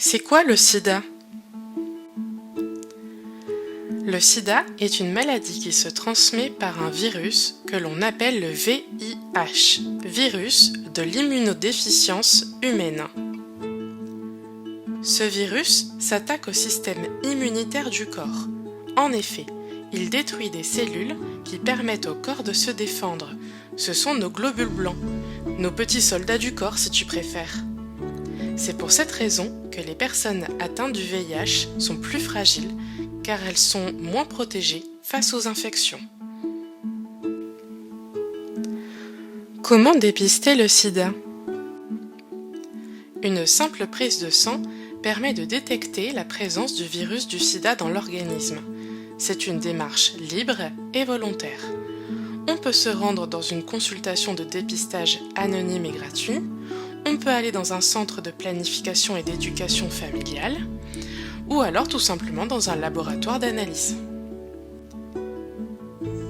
C'est quoi le sida? Le sida est une maladie qui se transmet par un virus que l'on appelle le VIH, virus de l'immunodéficience humaine. Ce virus s'attaque au système immunitaire du corps. En effet, il détruit des cellules qui permettent au corps de se défendre. Ce sont nos globules blancs, nos petits soldats du corps si tu préfères. C'est pour cette raison que les personnes atteintes du VIH sont plus fragiles car elles sont moins protégées face aux infections. Comment dépister le sida? Une simple prise de sang permet de détecter la présence du virus du sida dans l'organisme. C'est une démarche libre et volontaire. On peut se rendre dans une consultation de dépistage anonyme et gratuit. On peut aller dans un centre de planification et d'éducation familiale ou alors tout simplement dans un laboratoire d'analyse.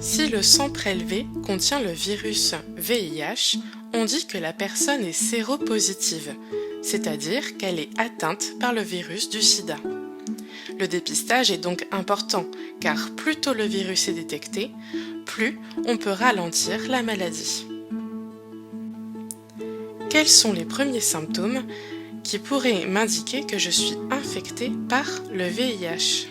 Si le sang prélevé contient le virus VIH, on dit que la personne est séropositive, c'est-à-dire qu'elle est atteinte par le virus du sida. Le dépistage est donc important car plus tôt le virus est détecté, plus on peut ralentir la maladie. Quels sont les premiers symptômes qui pourraient m'indiquer que je suis infectée par le VIH?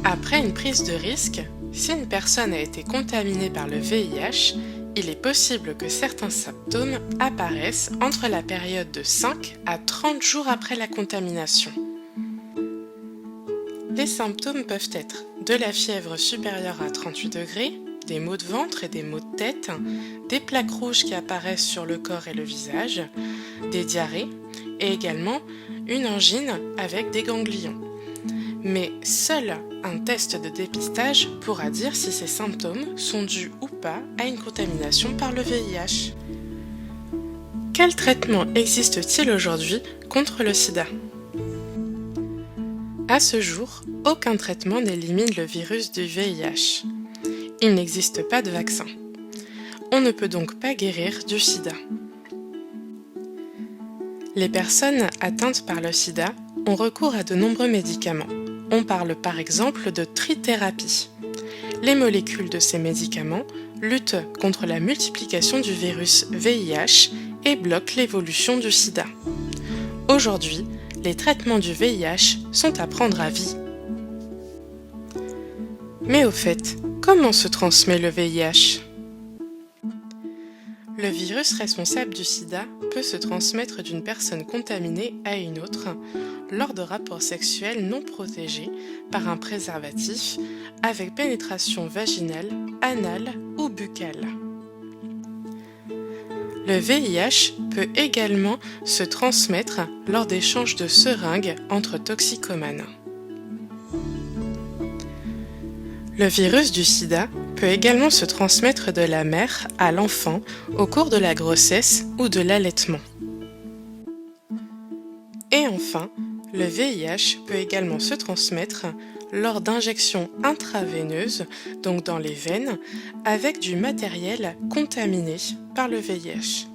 Après une prise de risque, si une personne a été contaminée par le VIH, il est possible que certains symptômes apparaissent entre la période de 5 à 30 jours après la contamination. Les symptômes peuvent être de la fièvre supérieure à 38 degrés, des maux de ventre et des maux de tête, des plaques rouges qui apparaissent sur le corps et le visage, des diarrhées et également une angine avec des ganglions. Mais seul un test de dépistage pourra dire si ces symptômes sont dus ou pas à une contamination par le VIH. Quel traitement existe-t-il aujourd'hui contre le sida? À ce jour, aucun traitement n'élimine le virus du VIH. Il n'existe pas de vaccin. On ne peut donc pas guérir du sida. Les personnes atteintes par le sida ont recours à de nombreux médicaments. On parle par exemple de trithérapie. Les molécules de ces médicaments luttent contre la multiplication du virus VIH et bloquent l'évolution du sida. Aujourd'hui, les traitements du VIH sont à prendre à vie. Mais au fait, comment se transmet le VIH? Le virus responsable du sida peut se transmettre d'une personne contaminée à une autre lors de rapports sexuels non protégés par un préservatif avec pénétration vaginale, anale ou buccale. Le VIH peut également se transmettre lors d'échanges de seringues entre toxicomanes. Le virus du sida peut également se transmettre de la mère à l'enfant au cours de la grossesse ou de l'allaitement. Et enfin, le VIH peut également se transmettre lors d'injections intraveineuses, donc dans les veines, avec du matériel contaminé par le VIH.